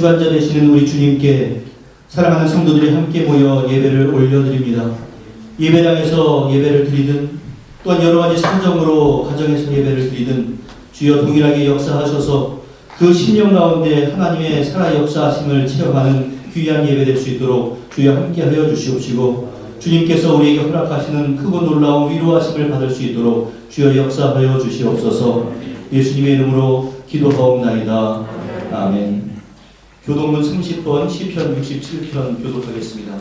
주관자 되시는 우리 주님께 사랑하는 성도들이 함께 모여 예배를 올려드립니다. 예배당에서 예배를 드리든 또한 여러 가지 상정으로 가정에서 예배를 드리든 주여 동일하게 역사하셔서 그 신령 가운데 하나님의 살아 역사하심을 체험하는 귀한 예배 될 수 있도록 주여 함께하여 주시옵시고, 주님께서 우리에게 허락하시는 크고 놀라운 위로하심을 받을 수 있도록 주여 역사하여 주시옵소서. 예수님의 이름으로 기도하옵나이다. 아멘. 교독문 30번 시편 67편 교독하겠습니다.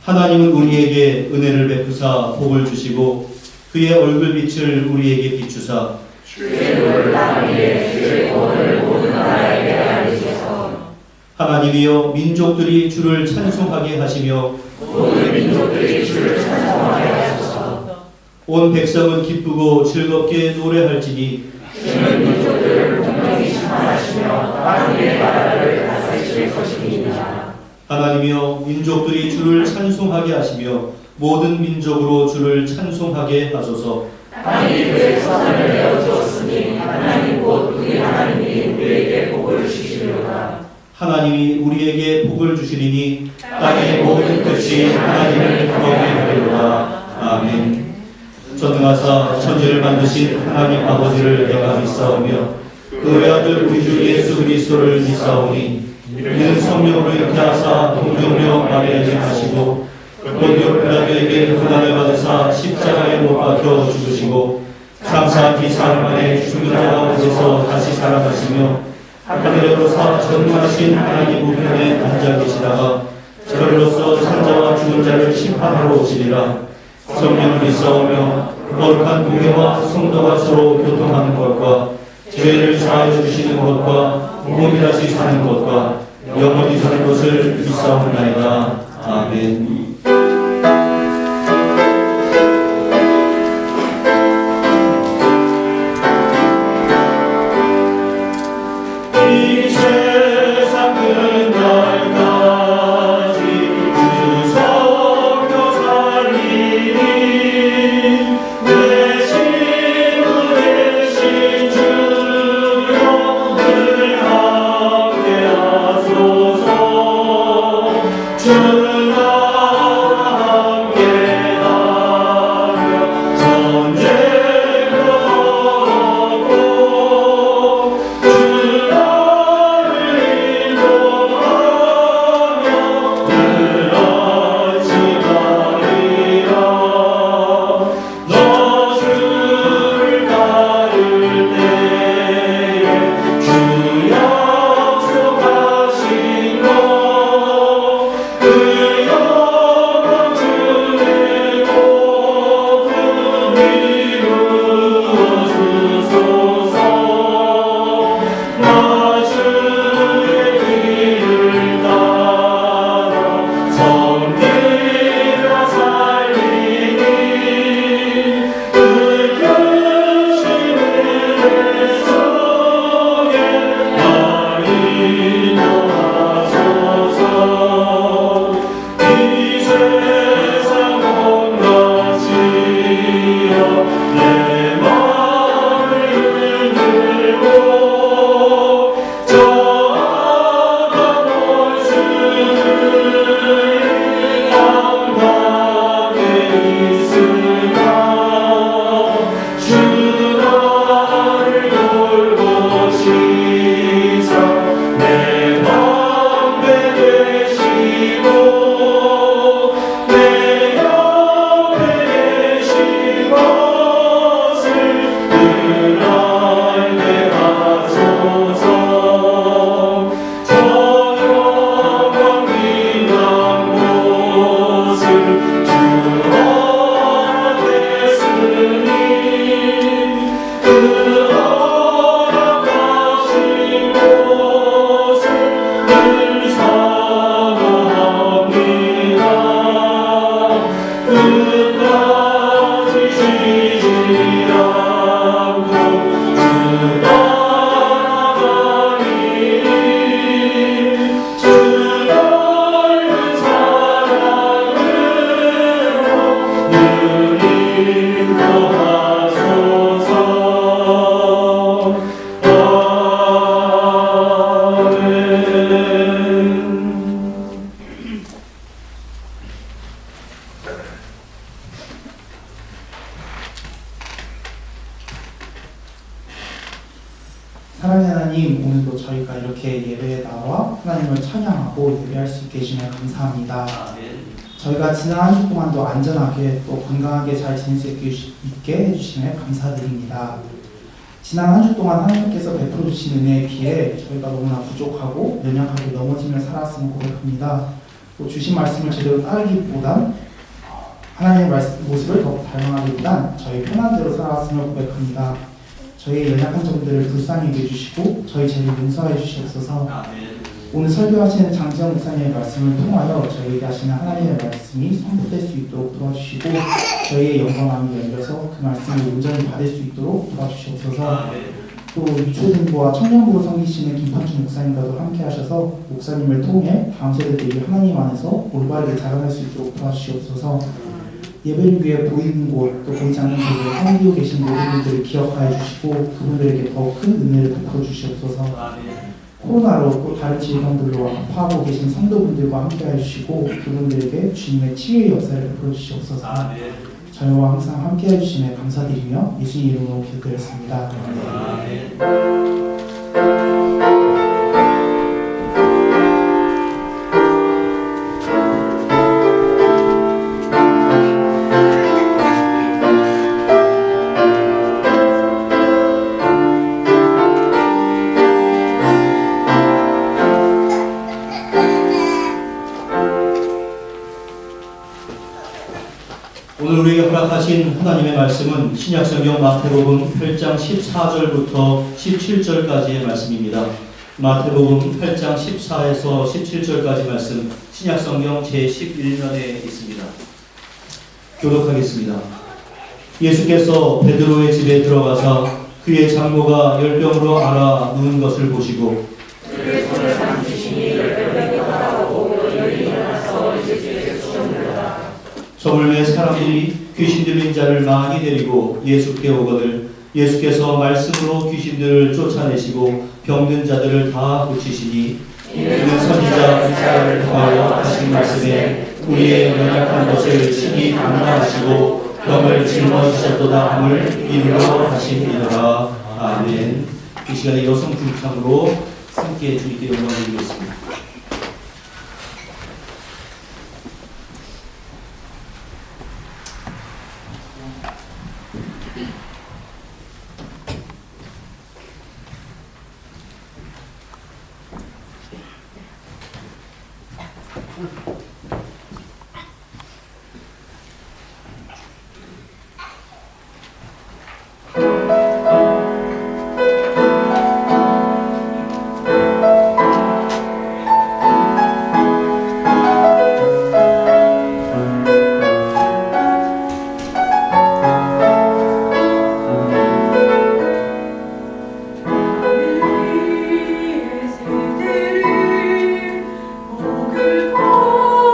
하나님은 우리에게 은혜를 베푸사 복을 주시고 그의 얼굴빛을 우리에게 비추사 주의 물 땅 위에 주의 공을 모든 나라에게 알리소서. 하나님이여 민족들이 주를 찬송하게 하시며 모든 민족들이 주를 찬송하게 하소서. 온 백성은 기쁘고 즐겁게 노래할지니 주는 민족들을 분명히 심판하시며 땅 위의 나라를 다스리실 것입니다. 하나님이여 민족들이 주를 찬송하게 하시며 모든 민족으로 주를 찬송하게 하소서. 땅이 그의 선을 내어주었으니 하나님 곧 우리 하나님이 우리에게 복을 주시리로다. 하나님이 우리에게 복을 주시리니 땅의 모든 끝이 하나님을 경외하리로다. 아멘. 전능하사 천지를 만드신 하나님 아버지를 내가 믿사오며 그 외아들 우리 주 예수 그리스도를 믿사오니 이는 성령으로 잉태하사 동정녀 마리아에게 하시고 본디오 빌라도에게 고난을 받으사 십자가에 못 박혀 죽으시고 장사한 뒤 사흘 만에 죽은 자 가운데서 다시 살아가시며 하늘에 오르사 전능하신 하나님 우편에 앉아 계시다가 저리로서 산자와 죽은 자를 심판하러 오시리라. 성령을 믿사오며 거룩한 공회와 성도가 서로 교통하는 것과 죄를 사하여 주시는 것과 몸이 다시 사는 것과 영원히 사는 것을 믿사옵나이다. 아멘. 주나 하나님을 찬양하고 예배할 수 있게 해주시면 감사합니다. 저희가 지난 한 주 동안도 안전하게 또 건강하게 잘 지낼 수 있게 해주시면 감사드립니다. 지난 한 주 동안 하나님께서 베풀어 주신 은혜에 비해 저희가 너무나 부족하고 연약하게 넘어지며 살았음을 고백합니다. 또 주신 말씀을 제대로 따르기보단 하나님의 모습을 더 닮아가기보단 저희 편한 대로 살아왔음을 고백합니다. 저희의 연약한 점들을 불쌍히 여겨주시고 저희 죄를 용서해 주시옵소서. 오늘 설교하시는 장지영 목사님의 말씀을 통하여 저희에게 하시는 하나님의 말씀이 선포될 수 있도록 도와주시고 저희의 영광함이 열려서 그 말씀을 온전히 받을 수 있도록 도와주시옵소서. 또 유초등부와 청년부로 섬기시는 김판준 목사님과도 함께 하셔서 목사님을 통해 다음 세대들이 하나님 안에서 올바르게 자라날 수 있도록 도와주시옵소서. 예배를 위해 보이는 곳, 또 보이지 않는 곳에 섬기고 계신 모든 분들을 기억하여 주시고 그분들에게 더 큰 은혜를 베풀어 주시옵소서. 코로나로 또 다른 질병들로 아파하고 계신 성도분들과 함께 해주시고 그분들에게 주님의 치유의 역사를 베풀어 주시옵소서. 저희와 항상 함께 해주시며 감사드리며 예수님 이름으로 기도드렸습니다. 오늘 우리에게 허락하신 하나님의 말씀은 신약성경 마태복음 8장 14절부터 17절까지의 말씀입니다. 마태복음 8장 14에서 17절까지 말씀 신약성경 제11면에 있습니다. 교독하겠습니다. 예수께서 베드로의 집에 들어가사 그의 장모가 열병으로 앓아 누운 것을 보시고 그의 손을 만지시니 열병이 나가고 열이 일어나서 예수께 주셨느니라. 저물매 사람들이 귀신 들린 자를 많이 데리고 예수께 오거늘 예수께서 말씀으로 귀신들을 쫓아내시고 병든 자들을 다 고치시니 이는 선지자 이사야를 통하여 하신 말씀에 우리의 연약한 것을 친히 담당하시고 병을 짊어지셨도다 함을 이루려 하심이더라. 아멘. 이 시간에 여성 중창으로 함께 주님께 영광을 드리겠습니다. 오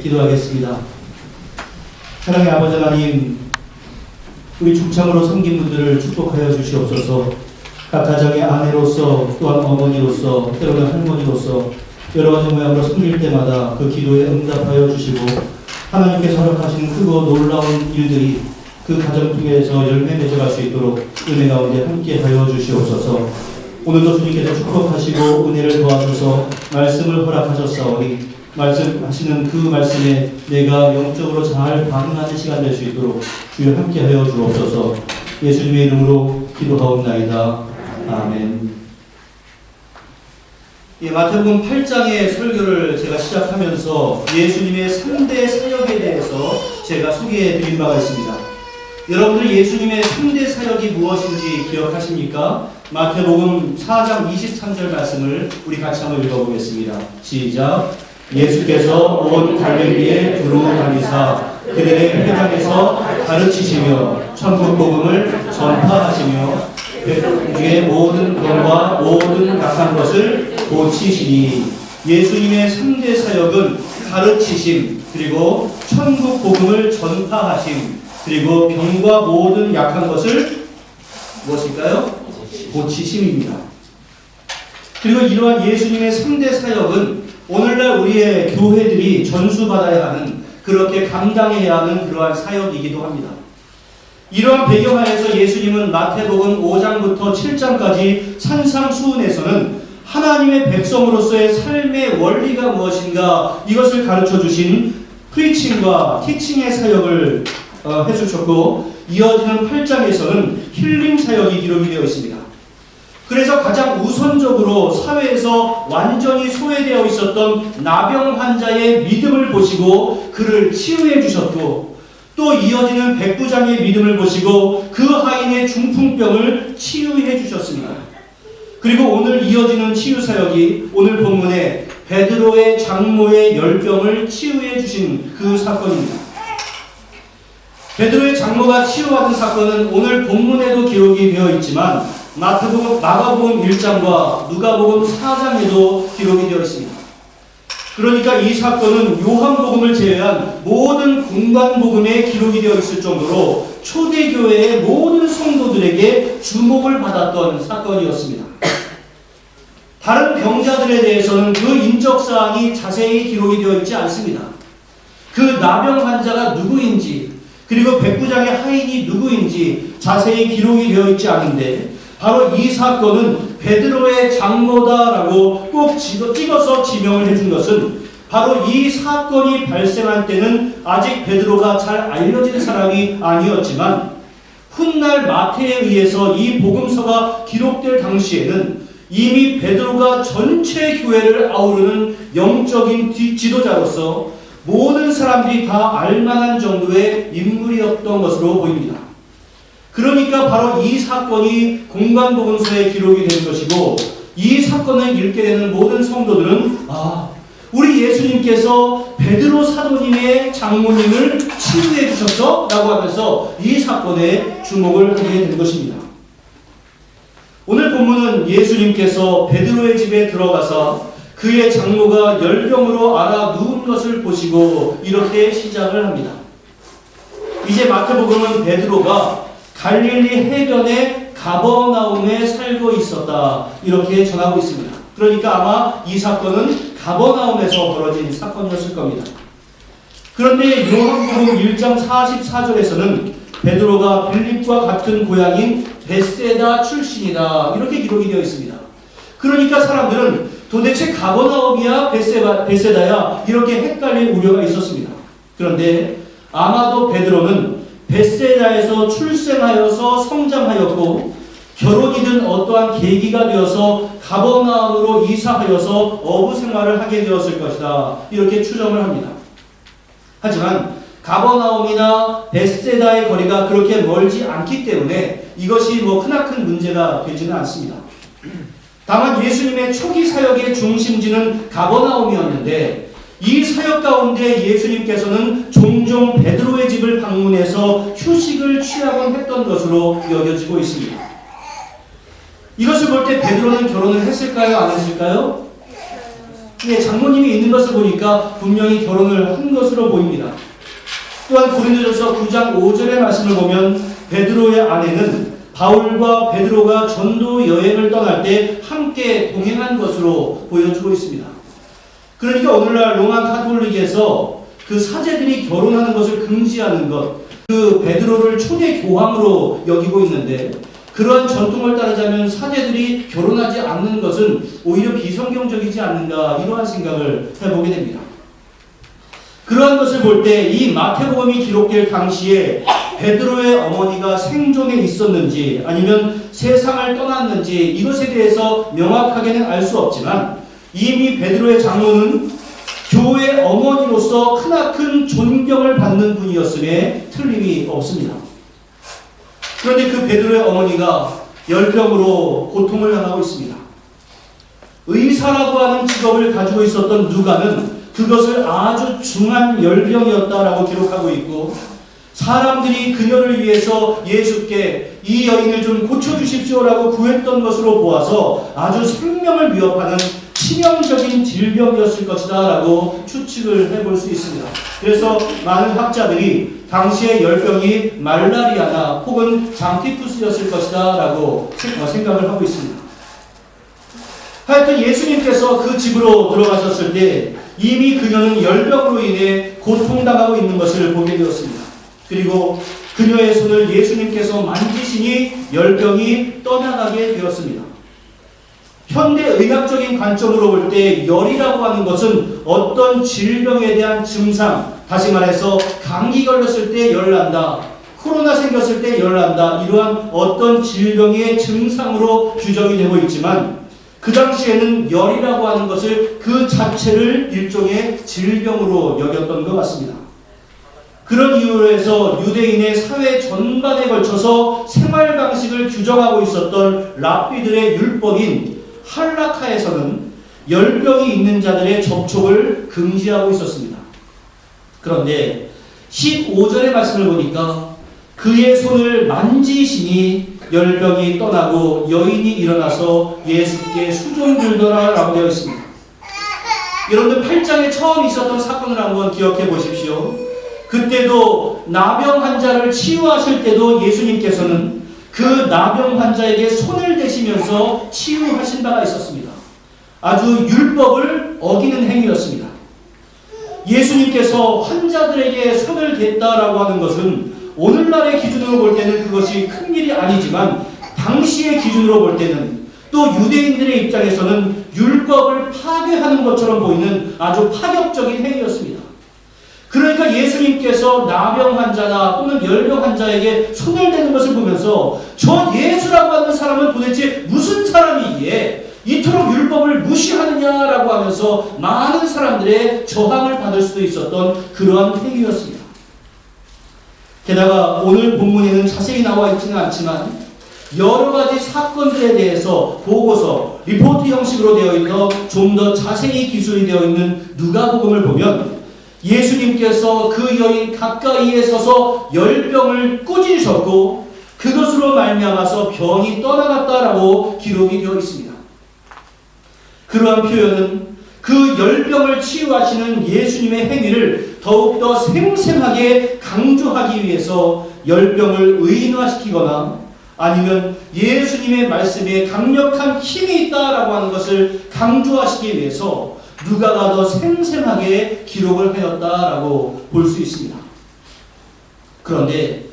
기도하겠습니다. 사랑의 아버지 하나님, 우리 중창으로 섬긴 분들을 축복하여 주시옵소서. 각 가정의 아내로서 또한 어머니로서 때로는 할머니로서 여러 가지 모양으로 섬길 때마다 그 기도에 응답하여 주시고 하나님께서 허락하신 크고 놀라운 일들이 그 가정 통해서 열매 맺어갈 수 있도록 은혜 가운데 함께하여 주시옵소서. 오늘도 주님께서 축복하시고 은혜를 도와주셔서 말씀을 허락하셨사오니 말씀하시는 그 말씀에 내가 영적으로 잘 반응하는 시간 될 수 있도록 주여 함께하여 주옵소서. 예수님의 이름으로 기도하옵나이다. 아멘. 마태복음 8장의 설교를 제가 시작하면서 예수님의 3대 사역에 대해서 제가 소개해 드린 바가 있습니다. 여러분들 예수님의 3대 사역이 무엇인지 기억하십니까? 마태복음 4장 23절 말씀을 우리 같이 한번 읽어보겠습니다. 시작. 예수께서 온 갈릴리에 두루 다니사 그들의 회당에서 가르치시며 천국 복음을 전파하시며 백성중의 모든 병과 모든 약한 것을 고치시니. 예수님의 3대 사역은 가르치심, 그리고 천국 복음을 전파하심, 그리고 병과 모든 약한 것을 무엇일까요? 고치심입니다. 그리고 이러한 예수님의 3대 사역은 오늘날 우리의 교회들이 전수받아야 하는, 그렇게 감당해야 하는 그러한 사역이기도 합니다. 이러한 배경하에서 예수님은 마태복음 5장부터 7장까지 산상수훈에서는 하나님의 백성으로서의 삶의 원리가 무엇인가 이것을 가르쳐 주신 프리칭과 티칭의 사역을 해주셨고, 이어지는 8장에서는 힐링 사역이 기록이 되어 있습니다. 그래서 가장 우선적으로 사회에서 완전히 소외되어 있었던 나병 환자의 믿음을 보시고 그를 치유해 주셨고, 또 이어지는 백부장의 믿음을 보시고 그 하인의 중풍병을 치유해 주셨습니다. 그리고 오늘 이어지는 치유 사역이 오늘 본문에 베드로의 장모의 열병을 치유해 주신 그 사건입니다. 베드로의 장모가 치유받은 사건은 오늘 본문에도 기록이 되어 있지만 마가복음 1장과 누가복음 4장에도 기록이 되어 있습니다. 그러니까 이 사건은 요한복음을 제외한 모든 공관복음에 기록이 되어 있을 정도로 초대교회의 모든 성도들에게 주목을 받았던 사건이었습니다. 다른 병자들에 대해서는 그 인적사항이 자세히 기록이 되어 있지 않습니다. 그 나병 환자가 누구인지, 그리고 백부장의 하인이 누구인지 자세히 기록이 되어 있지 않은데, 바로 이 사건은 베드로의 장모다라고 꼭 찍어서 지명을 해준 것은 바로 이 사건이 발생한 때는 아직 베드로가 잘 알려진 사람이 아니었지만 훗날 마태에 의해서 이 복음서가 기록될 당시에는 이미 베드로가 전체 교회를 아우르는 영적인 지도자로서 모든 사람들이 다 알만한 정도의 인물이었던 것으로 보입니다. 그러니까 바로 이 사건이 공관복음서에 기록이 된 것이고, 이 사건을 읽게 되는 모든 성도들은 우리 예수님께서 베드로 사도님의 장모님을 치유해 주셨어? 라고 하면서 이 사건에 주목을 하게 된 것입니다. 오늘 본문은 예수님께서 베드로의 집에 들어가서 그의 장모가 열병으로 앓아 누운 것을 보시고 이렇게 시작을 합니다. 이제 마태복음은 베드로가 갈릴리 해변의 가버나움에 살고 있었다 이렇게 전하고 있습니다. 그러니까 아마 이 사건은 가버나움에서 벌어진 사건이었을 겁니다. 그런데 요한복음 1장 44절에서는 베드로가 빌립과 같은 고향인 벳세다 출신이다 이렇게 기록이 되어 있습니다. 그러니까 사람들은 도대체 가버나움이야 벳세다야 이렇게 헷갈릴 우려가 있었습니다. 그런데 아마도 베드로는 벳세다에서 출생하여서 성장하였고 결혼이든 어떠한 계기가 되어서 가버나움으로 이사하여서 어부 생활을 하게 되었을 것이다 이렇게 추정을 합니다. 하지만 가버나움이나 벳세다의 거리가 그렇게 멀지 않기 때문에 이것이 크나큰 문제가 되지는 않습니다. 다만 예수님의 초기 사역의 중심지는 가버나움이었는데 이 사역 가운데 예수님께서는 종종 베드로의 집을 방문해서 휴식을 취하곤 했던 것으로 여겨지고 있습니다. 이것을 볼 때 베드로는 결혼을 했을까요? 안 했을까요? 장모님이 있는 것을 보니까 분명히 결혼을 한 것으로 보입니다. 또한 고린도전서 9장 5절의 말씀을 보면 베드로의 아내는 바울과 베드로가 전도 여행을 떠날 때 함께 동행한 것으로 보여주고 있습니다. 그러니까 오늘날 로마 가톨릭에서 그 사제들이 결혼하는 것을 금지하는 것, 그 베드로를 초대 교황으로 여기고 있는데, 그러한 전통을 따르자면 사제들이 결혼하지 않는 것은 오히려 비성경적이지 않는가, 이러한 생각을 해보게 됩니다. 그러한 것을 볼 때 이 마태복음이 기록될 당시에 베드로의 어머니가 생존에 있었는지 아니면 세상을 떠났는지 이것에 대해서 명확하게는 알 수 없지만, 이미 베드로의 장모는 교회 어머니로서 크나큰 존경을 받는 분이었음에 틀림이 없습니다. 그런데 그 베드로의 어머니가 열병으로 고통을 당하고 있습니다. 의사라고 하는 직업을 가지고 있었던 누가는 그것을 아주 중한 열병이었다라고 기록하고 있고, 사람들이 그녀를 위해서 예수께 이 여인을 좀 고쳐주십시오라고 구했던 것으로 보아서 아주 생명을 위협하는 치명적인 질병이었을 것이다 라고 추측을 해볼 수 있습니다. 그래서 많은 학자들이 당시의 열병이 말라리아나 혹은 장티푸스였을 것이다 라고 생각을 하고 있습니다. 하여튼 예수님께서 그 집으로 들어가셨을 때 이미 그녀는 열병으로 인해 고통당하고 있는 것을 보게 되었습니다. 그리고 그녀의 손을 예수님께서 만지시니 열병이 떠나가게 되었습니다. 현대 의학적인 관점으로 볼 때 열이라고 하는 것은 어떤 질병에 대한 증상, 다시 말해서 감기 걸렸을 때 열난다, 코로나 생겼을 때 열난다, 이러한 어떤 질병의 증상으로 규정이 되고 있지만, 그 당시에는 열이라고 하는 것을 그 자체를 일종의 질병으로 여겼던 것 같습니다. 그런 이유로 해서 유대인의 사회 전반에 걸쳐서 생활 방식을 규정하고 있었던 랍비들의 율법인 할라카에서는 열병이 있는 자들의 접촉을 금지하고 있었습니다. 그런데 15절의 말씀을 보니까 그의 손을 만지시니 열병이 떠나고 여인이 일어나서 예수께 수종들더라 라고 되어 있습니다. 여러분들 8장에 처음 있었던 사건을 한번 기억해 보십시오. 그때도 나병 환자를 치유하실 때도 예수님께서는 그 나병 환자에게 손을 대시면서 치유하신 바가 있었습니다. 아주 율법을 어기는 행위였습니다. 예수님께서 환자들에게 손을 댔다라고 하는 것은 오늘날의 기준으로 볼 때는 그것이 큰 일이 아니지만, 당시의 기준으로 볼 때는, 또 유대인들의 입장에서는 율법을 파괴하는 것처럼 보이는 아주 파격적인 행위였습니다. 그러니까 예수님께서 나병 환자나 또는 열병 환자에게 손을 대는 것을 보면서 저 예수라고 하는 사람은 도대체 무슨 사람이기에 이토록 율법을 무시하느냐라고 하면서 많은 사람들의 저항을 받을 수도 있었던 그러한 행위였습니다. 게다가 오늘 본문에는 자세히 나와 있지는 않지만 여러 가지 사건들에 대해서 보고서, 리포트 형식으로 되어 있어 좀 더 자세히 기술이 되어 있는 누가복음을 보면 예수님께서 그 여인 가까이에 서서 열병을 꾸짖으셨고 그것으로 말미암아서 병이 떠나갔다라고 기록이 되어 있습니다. 그러한 표현은 그 열병을 치유하시는 예수님의 행위를 더욱더 생생하게 강조하기 위해서 열병을 의인화시키거나 아니면 예수님의 말씀에 강력한 힘이 있다라고 하는 것을 강조하시기 위해서 누가가 더 생생하게 기록을 하였다라고 볼 수 있습니다. 그런데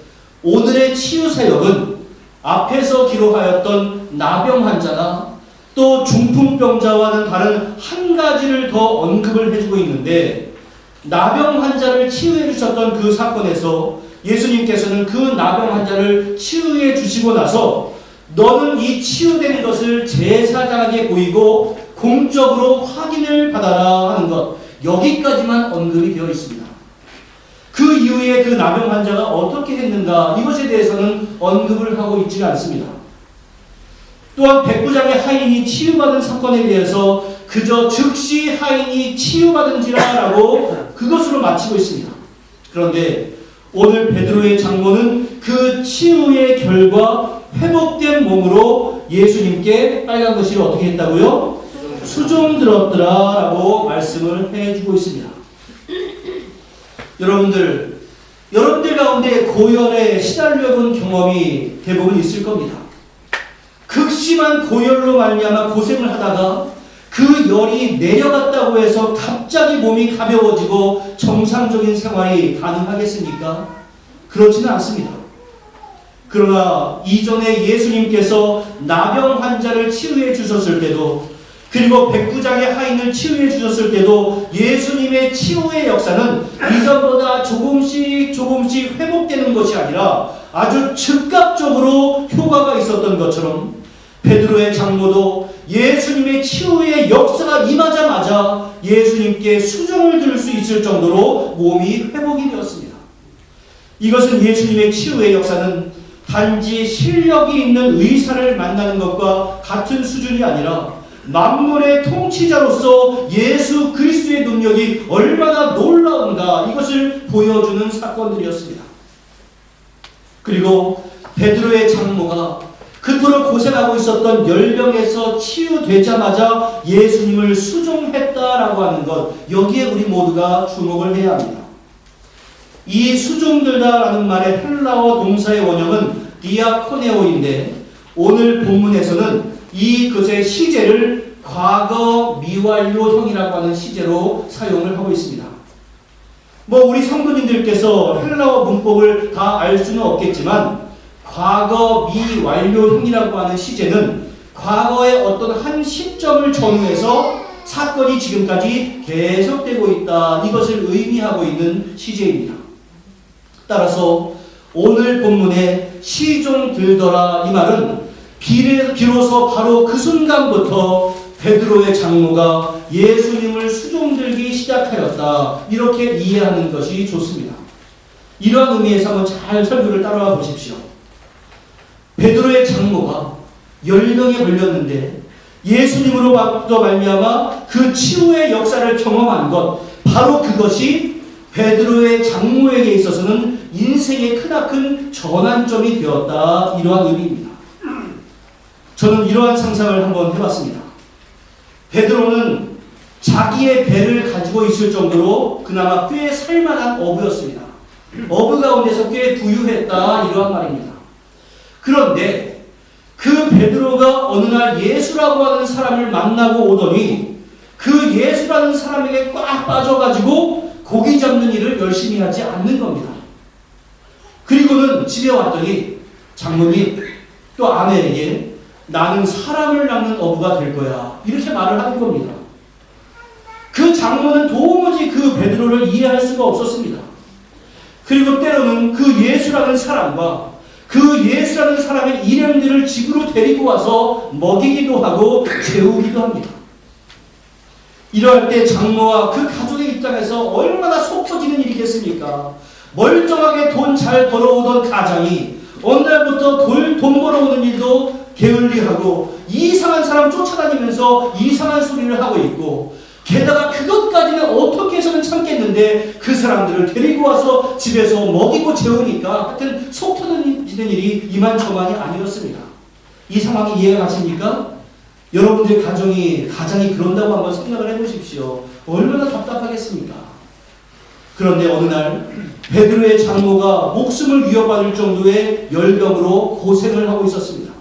오늘의 치유 사역은 앞에서 기록하였던 나병 환자나 또 중풍병자와는 다른 한 가지를 더 언급을 해주고 있는데, 나병 환자를 치유해 주셨던 그 사건에서 예수님께서는 그 나병 환자를 치유해 주시고 나서 너는 이 치유되는 것을 제사장에게 보이고 공적으로 확인을 받아라 하는 것, 여기까지만 언급이 되어 있습니다. 그 이후에 그 나병 환자가 어떻게 했는가, 이것에 대해서는 언급을 하고 있지 않습니다. 또한 백부장의 하인이 치유받은 사건에 대해서 그저 즉시 하인이 치유받은지라라고 그것으로 마치고 있습니다. 그런데 오늘 베드로의 장모는 그 치유의 결과 회복된 몸으로 예수님께 빨간 글씨를 어떻게 했다고요? 수종 들었더라라고 말씀을 해주고 있습니다. 여러분들 가운데 고열에 시달려 본 경험이 대부분 있을 겁니다. 극심한 고열로 말미암아 고생을 하다가 그 열이 내려갔다고 해서 갑자기 몸이 가벼워지고 정상적인 생활이 가능하겠습니까? 그렇지는 않습니다. 그러나 이전에 예수님께서 나병 환자를 치유해 주셨을 때도, 그리고 백부장의 하인을 치유해 주셨을 때도 예수님의 치유의 역사는 이전보다 조금씩 회복되는 것이 아니라 아주 즉각적으로 효과가 있었던 것처럼 베드로의 장모도 예수님의 치유의 역사가 임하자마자 예수님께 수종을 들을 수 있을 정도로 몸이 회복이 되었습니다. 이것은 예수님의 치유의 역사는 단지 실력이 있는 의사를 만나는 것과 같은 수준이 아니라 만물의 통치자로서 예수 그리스도의 능력이 얼마나 놀라운가, 이것을 보여주는 사건들이었습니다. 그리고 베드로의 장모가 그토록 고생하고 있었던 열병에서 치유되자마자 예수님을 수종했다라고 하는 것, 여기에 우리 모두가 주목을 해야 합니다. 이 수종들다라는 말의 헬라어 동사의 원형은 디아코네오인데, 오늘 본문에서는 이 것의 시제를 과거 미완료형이라고 하는 시제로 사용을 하고 있습니다. 우리 성도님들께서 헬라어 문법을 다 알 수는 없겠지만, 과거 미완료형이라고 하는 시제는 과거의 어떤 한 시점을 전후해서 사건이 지금까지 계속되고 있다, 이것을 의미하고 있는 시제입니다. 따라서 오늘 본문에 시종 들더라, 이 말은 비로소 바로 그 순간부터 베드로의 장모가 예수님을 수종들기 시작하였다, 이렇게 이해하는 것이 좋습니다. 이러한 의미에서 한번 잘 설교를 따라와 보십시오. 베드로의 장모가 열병에 걸렸는데 예수님으로부터 말미암아 그 치유의 역사를 경험한 것, 바로 그것이 베드로의 장모에게 있어서는 인생의 크나큰 전환점이 되었다, 이러한 의미입니다. 저는 이러한 상상을 한번 해봤습니다. 베드로는 자기의 배를 가지고 있을 정도로 그나마 꽤 살만한 어부였습니다. 어부 가운데서 꽤 부유했다, 이러한 말입니다. 그런데 그 베드로가 어느 날 예수라고 하는 사람을 만나고 오더니 그 예수라는 사람에게 꽉 빠져가지고 고기 잡는 일을 열심히 하지 않는 겁니다. 그리고는 집에 왔더니 장모님 또 아내에게 나는 사람을 낚는 어부가 될 거야, 이렇게 말을 하는 겁니다. 그 장모는 도무지 그 베드로를 이해할 수가 없었습니다. 그리고 때로는 그 예수라는 사람과 그 예수라는 사람의 일행들을 집으로 데리고 와서 먹이기도 하고 재우기도 합니다. 이러할 때 장모와 그 가족의 입장에서 얼마나 속 터지는 일이겠습니까? 멀쩡하게 돈 잘 벌어오던 가장이 어느 날부터 돈 벌어오는 일도 게을리하고 이상한 사람 쫓아다니면서 이상한 소리를 하고 있고, 게다가 그것까지는 어떻게 해서는 참겠는데 그 사람들을 데리고 와서 집에서 먹이고 재우니까 하여튼 속 터지는 일이 이만저만이 아니었습니다. 이 상황이 이해가 가십니까? 여러분들의 가장이 그런다고 한번 생각을 해보십시오. 얼마나 답답하겠습니까? 그런데 어느 날 베드로의 장모가 목숨을 위협받을 정도의 열병으로 고생을 하고 있었습니다.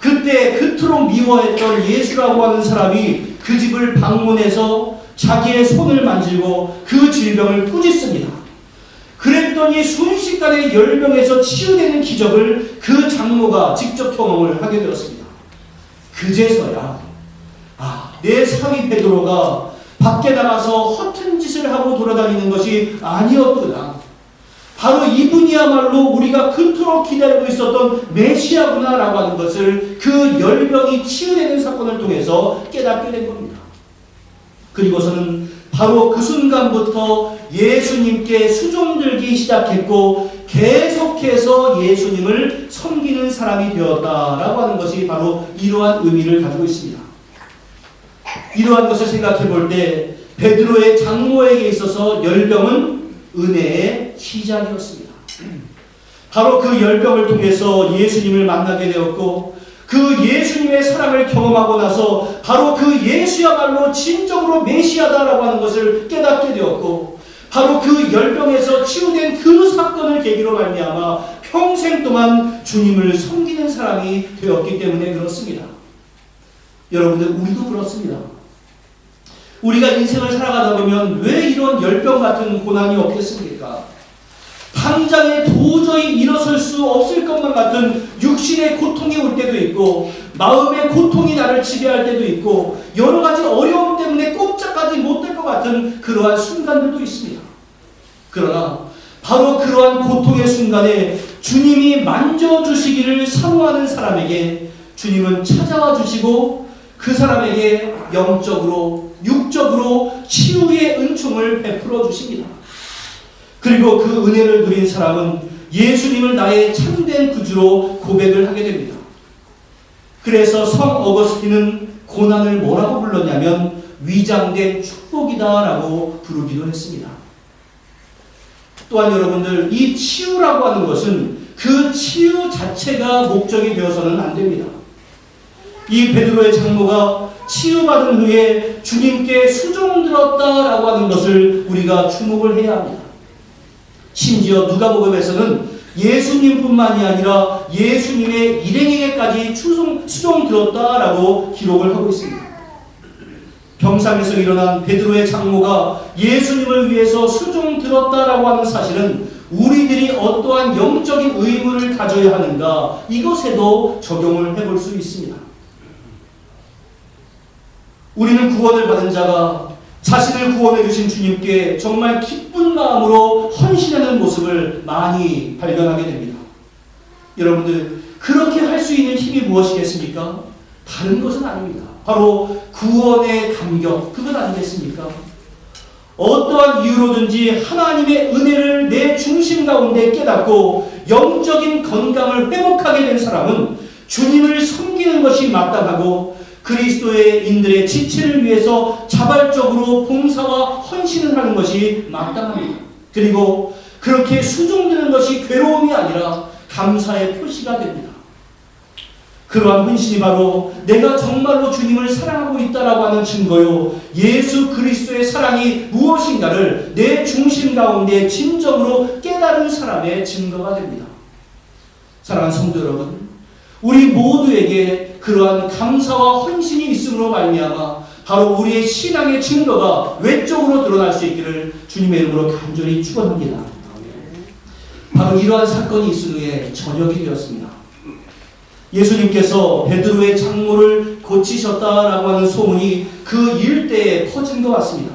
그때 그토록 미워했던 예수라고 하는 사람이 그 집을 방문해서 자기의 손을 만지고 그 질병을 꾸짖습니다. 그랬더니 순식간에 열병에서 치유되는 기적을 그 장모가 직접 경험을 하게 되었습니다. 그제서야 내 사위 베드로가 밖에 나가서 허튼 짓을 하고 돌아다니는 것이 아니었구나, 바로 이분이야말로 우리가 그토록 기다리고 있었던 메시아구나 라고 하는 것을 그 열병이 치유되는 사건을 통해서 깨닫게 된 겁니다. 그리고서는 바로 그 순간부터 예수님께 수종들기 시작했고 계속해서 예수님을 섬기는 사람이 되었다라고 하는 것이 바로 이러한 의미를 가지고 있습니다. 이러한 것을 생각해 볼 때 베드로의 장모에게 있어서 열병은 은혜의 시작이었습니다. 바로 그 열병을 통해서 예수님을 만나게 되었고 그 예수님의 주님의 사랑을 경험하고 나서 바로 그 예수야말로 진정으로 메시아다라고 하는 것을 깨닫게 되었고, 바로 그 열병에서 치유된 그 사건을 계기로 말미암아 평생 동안 주님을 섬기는 사람이 되었기 때문에 그렇습니다. 여러분들, 우리도 그렇습니다. 우리가 인생을 살아가다 보면 왜 이런 열병 같은 고난이 없겠습니까? 당장에 도저히 일어설 수 없을 것만 같은 육신의 고통이 올 때도 있고, 마음의 고통이 나를 지배할 때도 있고, 여러 가지 어려움 때문에 꼼짝하지 못할 것 같은 그러한 순간들도 있습니다. 그러나 바로 그러한 고통의 순간에 주님이 만져주시기를 사모하는 사람에게 주님은 찾아와 주시고, 그 사람에게 영적으로 육적으로 치유의 은총을 베풀어 주십니다. 그리고 그 은혜를 누린 사람은 예수님을 나의 참된 구주로 고백을 하게 됩니다. 그래서 성 어거스틴은 고난을 뭐라고 불렀냐면 위장된 축복이다라고 부르기도 했습니다. 또한 여러분들, 이 치유라고 하는 것은 그 치유 자체가 목적이 되어서는 안 됩니다. 이 베드로의 장모가 치유받은 후에 주님께 수종들었다라고 하는 것을 우리가 주목을 해야 합니다. 심지어 누가복음에서는 예수님뿐만이 아니라 예수님의 일행에게까지 수종들었다라고 기록을 하고 있습니다. 병상에서 일어난 베드로의 장모가 예수님을 위해서 수종들었다라고 하는 사실은 우리들이 어떠한 영적인 의무를 가져야 하는가, 이것에도 적용을 해볼 수 있습니다. 우리는 구원을 받은 자가 자신을 구원해 주신 주님께 정말 기쁜 마음으로 헌신하는 모습을 많이 발견하게 됩니다. 여러분들, 그렇게 할 수 있는 힘이 무엇이겠습니까? 다른 것은 아닙니다. 바로 구원의 감격, 그것 아니겠습니까? 어떠한 이유로든지 하나님의 은혜를 내 중심 가운데 깨닫고 영적인 건강을 회복하게 된 사람은 주님을 섬기는 것이 마땅하고, 그리스도의 인들의 지체를 위해서 자발적으로 봉사와 헌신을 하는 것이 마땅합니다. 그리고 그렇게 수종되는 것이 괴로움이 아니라 감사의 표시가 됩니다. 그러한 헌신이 바로 내가 정말로 주님을 사랑하고 있다라고 하는 증거요, 예수 그리스도의 사랑이 무엇인가를 내 중심 가운데 진정으로 깨달은 사람의 증거가 됩니다. 사랑하는 성도 여러분, 우리 모두에게 그러한 감사와 헌신이 있음으로 말미암아 바로 우리의 신앙의 증거가 외적으로 드러날 수 있기를 주님의 이름으로 간절히 축원합니다. 바로 이러한 사건이 있은 후에 저녁이 되었습니다. 예수님께서 베드로의 장모를 고치셨다라고 하는 소문이 그 일대에 퍼진 것 같습니다.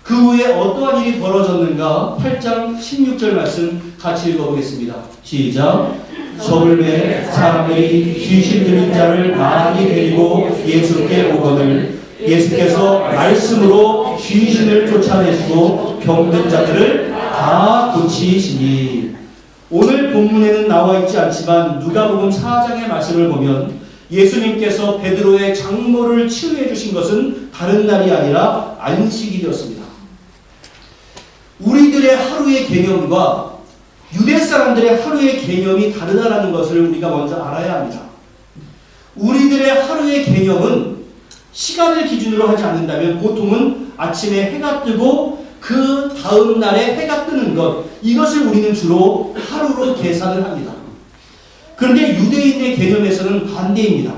그 후에 어떠한 일이 벌어졌는가? 8장 16절 말씀 같이 읽어보겠습니다. 시작. 저물매 사람들이 귀신 들린 자를 많이 데리고 예수께 오거늘 예수께서 말씀으로 귀신을 쫓아내시고 병든 자들을 다 고치시니. 오늘 본문에는 나와 있지 않지만 누가복음 4장의 말씀을 보면 예수님께서 베드로의 장모를 치유해 주신 것은 다른 날이 아니라 안식이 되었습니다. 우리들의 하루의 개념과 유대 사람들의 하루의 개념이 다르다는 것을 우리가 먼저 알아야 합니다. 우리들의 하루의 개념은 시간을 기준으로 하지 않는다면 보통은 아침에 해가 뜨고 그 다음 날에 해가 뜨는 것, 이것을 우리는 주로 하루로 계산을 합니다. 그런데 유대인의 개념에서는 반대입니다.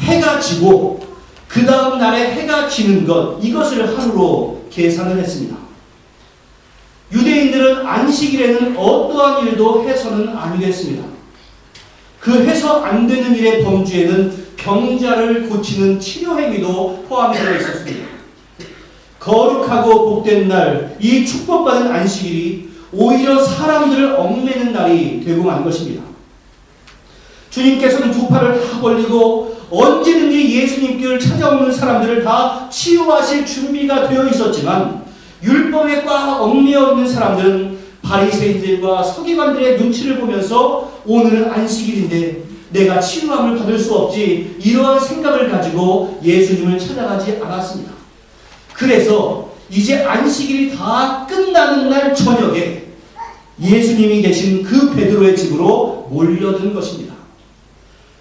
해가 지고 그 다음 날에 해가 지는 것, 이것을 하루로 계산을 했습니다. 유대인들은 안식일에는 어떠한 일도 해서는 아니게 했습니다. 그 해서 안 되는 일의 범주에는 병자를 고치는 치료 행위도 포함이 되어 있었습니다. 거룩하고 복된 날, 이 축복받은 안식일이 오히려 사람들을 얽매는 날이 되고 만 것입니다. 주님께서는 두 팔을 다 벌리고 언제든지 예수님께를 찾아오는 사람들을 다 치유하실 준비가 되어 있었지만, 율법에 꽉 얽매여 있는 사람들은 바리새인들과 서기관들의 눈치를 보면서 오늘은 안식일인데 내가 치유함을 받을 수 없지, 이러한 생각을 가지고 예수님을 찾아가지 않았습니다. 그래서 이제 안식일이 다 끝나는 날 저녁에 예수님이 계신 그 베드로의 집으로 몰려든 것입니다.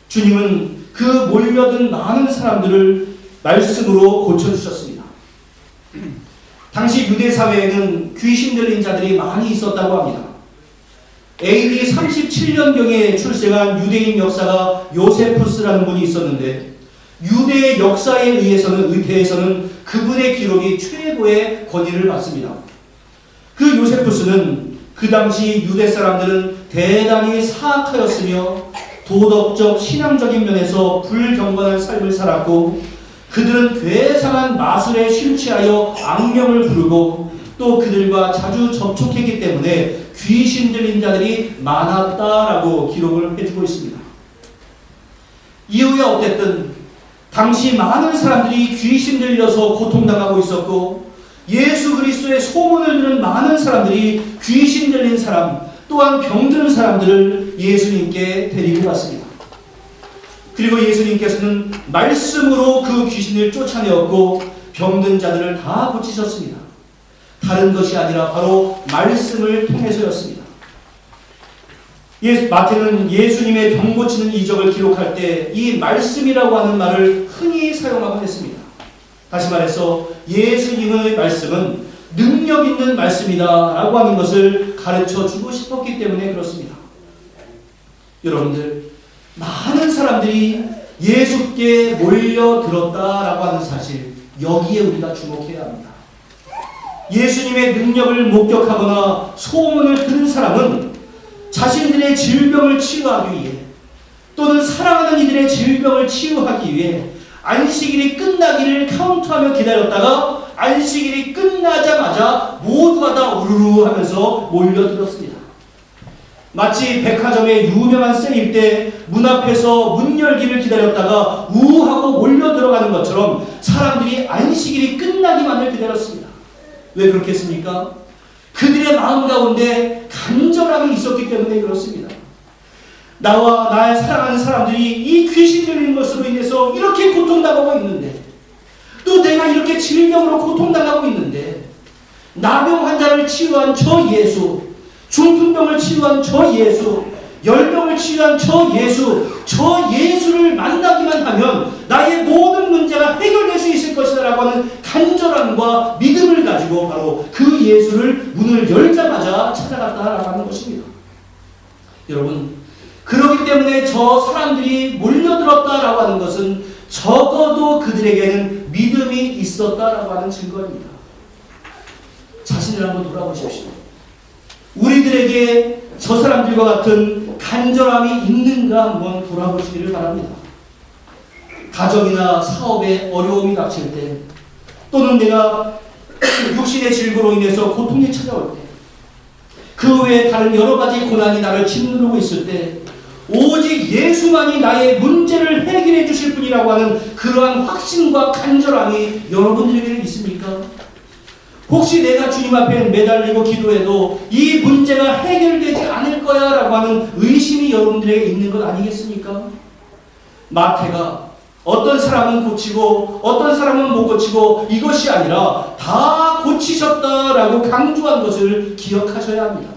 주님은 그 몰려든 많은 사람들을 말씀으로 고쳐주셨습니다. 당시 유대 사회에는 귀신 들린 자들이 많이 있었다고 합니다. AD 37년경에 출생한 유대인 역사가 요세푸스라는 분이 있었는데, 유대의 역사에 의해서는 그분의 기록이 최고의 권위를 받습니다. 그 요세푸스는 그 당시 유대 사람들은 대단히 사악하였으며 도덕적, 신앙적인 면에서 불경건한 삶을 살았고, 그들은 괴상한 마술에 심취하여 악명을 부르고 또 그들과 자주 접촉했기 때문에 귀신 들린 자들이 많았다라고 기록을 해주고 있습니다. 이후에 어쨌든 당시 많은 사람들이 귀신 들려서 고통당하고 있었고, 예수 그리스도의 소문을 듣는 많은 사람들이 귀신 들린 사람, 또한 병든 사람들을 예수님께 데리고 갔습니다. 그리고 예수님께서는 말씀으로 그 귀신을 쫓아내었고 병든 자들을 다 고치셨습니다. 다른 것이 아니라 바로 말씀을 통해서였습니다. 마태는 예수님의 병 고치는 이적을 기록할 때 이 말씀이라고 하는 말을 흔히 사용하곤 했습니다. 다시 말해서 예수님의 말씀은 능력 있는 말씀이다 라고 하는 것을 가르쳐 주고 싶었기 때문에 그렇습니다. 여러분들, 많은 사람들이 예수께 몰려들었다라고 하는 사실, 여기에 우리가 주목해야 합니다. 예수님의 능력을 목격하거나 소문을 들은 사람은 자신들의 질병을 치유하기 위해, 또는 사랑하는 이들의 질병을 치유하기 위해 안식일이 끝나기를 카운트하며 기다렸다가 안식일이 끝나자마자 모두가 다 우르르 하면서 몰려들었습니다. 마치 백화점의 유명한 세일 때 문 앞에서 문 열기를 기다렸다가 우하고 몰려 들어가는 것처럼 사람들이 안식일이 끝나기만을 기다렸습니다. 왜 그렇게 했습니까? 그들의 마음 가운데 간절함이 있었기 때문에 그렇습니다. 나와 나의 사랑하는 사람들이 이 귀신 들린 것으로 인해서 이렇게 고통당하고 있는데, 또 내가 이렇게 질병으로 고통당하고 있는데, 나병 환자를 치유한 저 예수, 중풍병을 치유한 저 예수, 열병을 치유한 저 예수를 만나기만 하면 나의 모든 문제가 해결될 수 있을 것이다 라고 하는 간절함과 믿음을 가지고 바로 그 예수를 문을 열자마자 찾아갔다라고 하는 것입니다. 여러분, 그렇기 때문에 저 사람들이 몰려들었다라고 하는 것은 적어도 그들에게는 믿음이 있었다라고 하는 증거입니다. 자신을 한번 돌아보십시오. 우리들에게 저 사람들과 같은 간절함이 있는가 한번 돌아보시기를 바랍니다. 가정이나 사업에 어려움이 닥칠 때, 또는 내가 육신의 질고로 인해서 고통이 찾아올 때, 그 외에 다른 여러 가지 고난이 나를 짓누르고 있을 때 오직 예수만이 나의 문제를 해결해 주실 분이라고 하는 그러한 확신과 간절함이 여러분들에게 있습니까? 혹시 내가 주님 앞에 매달리고 기도해도 이 문제가 해결되지 않을 거야 라고 하는 의심이 여러분들에게 있는 것 아니겠습니까? 마태가 어떤 사람은 고치고 어떤 사람은 못 고치고 이것이 아니라 다 고치셨다라고 강조한 것을 기억하셔야 합니다.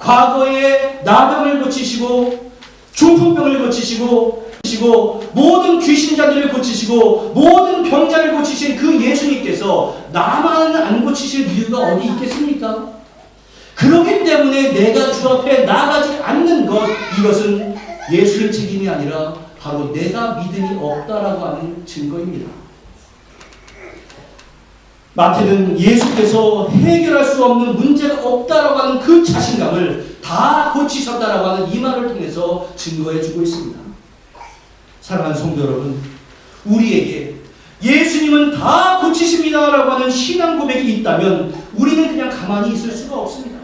과거에 나병을 고치시고 중풍병을 고치시고 모든 귀신자들을 고치시고 모든 병자를 고치신 그 예수님께서 나만 안 고치실 이유가 어디 있겠습니까? 그렇기 때문에 내가 주 앞에 나가지 않는 것, 이것은 예수님 책임이 아니라 바로 내가 믿음이 없다라고 하는 증거입니다. 마태는 예수께서 해결할 수 없는 문제가 없다라고 하는 그 자신감을 다 고치셨다라고 하는 이 말을 통해서 증거해 주고 있습니다. 사랑하는 성도 여러분, 우리에게 예수님은 다 고치십니다라고 하는 신앙 고백이 있다면 우리는 그냥 가만히 있을 수가 없습니다.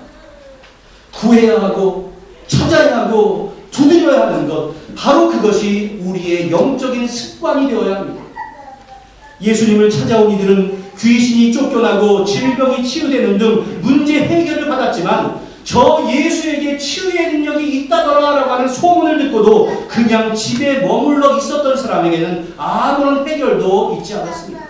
구해야 하고 찾아야 하고 두드려야 하는 것, 바로 그것이 우리의 영적인 습관이 되어야 합니다. 예수님을 찾아온 이들은 귀신이 쫓겨나고 질병이 치유되는 등 문제 해결을 받았지만 저 예수에게 치유의 능력이 있다더라라고 하는 소문을 듣고도 그냥 집에 머물러 있었던 사람에게는 아무런 해결도 있지 않았습니다.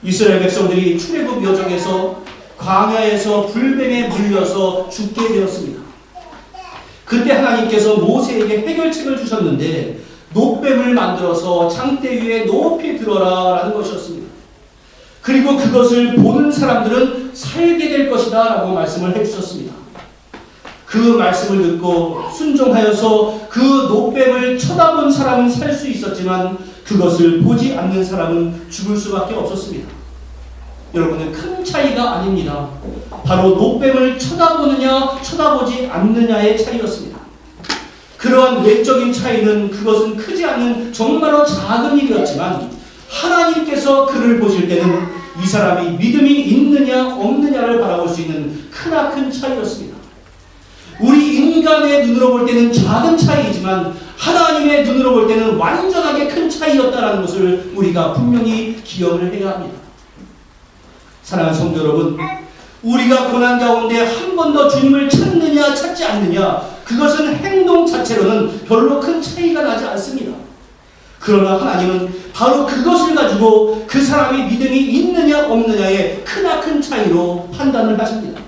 이스라엘 백성들이 출애굽 여정에서 광야에서 불뱀에 물려서 죽게 되었습니다. 그때 하나님께서 모세에게 해결책을 주셨는데 놋뱀을 만들어서 장대 위에 높이 들어라 라는 것이었습니다. 그리고 그것을 보는 사람들은 살게 될 것이다 라고 말씀을 해주셨습니다. 그 말씀을 듣고 순종하여서 그 놋뱀을 쳐다본 사람은 살 수 있었지만 그것을 보지 않는 사람은 죽을 수밖에 없었습니다. 여러분은 큰 차이가 아닙니다. 바로 놋뱀을 쳐다보느냐 쳐다보지 않느냐의 차이였습니다. 그러한 외적인 차이는 그것은 크지 않은 정말로 작은 일이었지만 하나님께서 그를 보실 때는 이 사람이 믿음이 있느냐 없느냐를 바라볼 수 있는 크나큰 차이였습니다. 우리 인간의 눈으로 볼 때는 작은 차이이지만 하나님의 눈으로 볼 때는 완전하게 큰 차이였다는 것을 우리가 분명히 기억을 해야 합니다. 사랑하는 성도 여러분, 우리가 고난 가운데 한 번 더 주님을 찾느냐 찾지 않느냐 그것은 행동 자체로는 별로 큰 차이가 나지 않습니다. 그러나 하나님은 바로 그것을 가지고 그 사람이 믿음이 있느냐 없느냐의 크나큰 차이로 판단을 하십니다.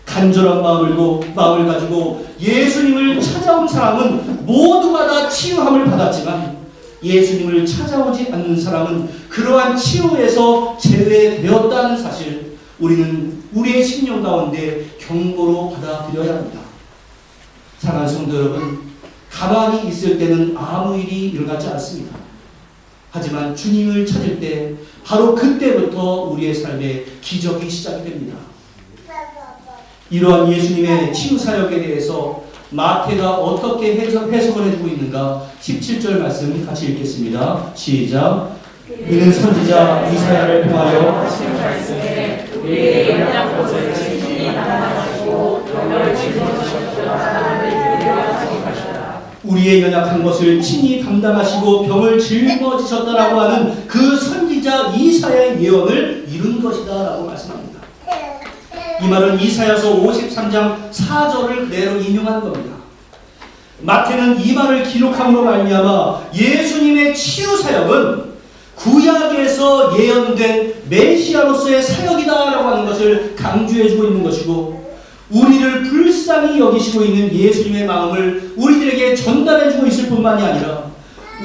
간절한 마음을 가지고 예수님을 찾아온 사람은 모두가 다 치유함을 받았지만 예수님을 찾아오지 않는 사람은 그러한 치유에서 제외되었다는 사실 우리는 우리의 신령 가운데 경고로 받아들여야 합니다. 사랑하는 성도 여러분, 가만히 있을 때는 아무 일이 일어나지 않습니다. 하지만 주님을 찾을 때 바로 그때부터 우리의 삶에 기적이 시작이 됩니다. 이러한 예수님의 치유 사역에 대해서 마태가 어떻게 해석을 해주고 있는가 17절 말씀 같이 읽겠습니다. 시작. 이는 선지자 이사야를 통하여 하신 말씀에 우리의 연약 것을 친히 담당하시고 병을 짊어지셨다 하나님을 위로하신 것이다. 우리의 연약한 것을 친히 담당하시고 병을 짊어지셨다라고 하는 그 선지자 이사야의 예언을 이룬 것이다 라고 말씀합니다. 이 말은 이사야서 53장 4절을 그대로 인용한 겁니다. 마태는 이 말을 기록함으로 말미암아 예수님의 치유 사역은 구약에서 예언된 메시아로서의 사역이다라고 하는 것을 강조해주고 있는 것이고 우리를 불쌍히 여기시고 있는 예수님의 마음을 우리들에게 전달해주고 있을 뿐만이 아니라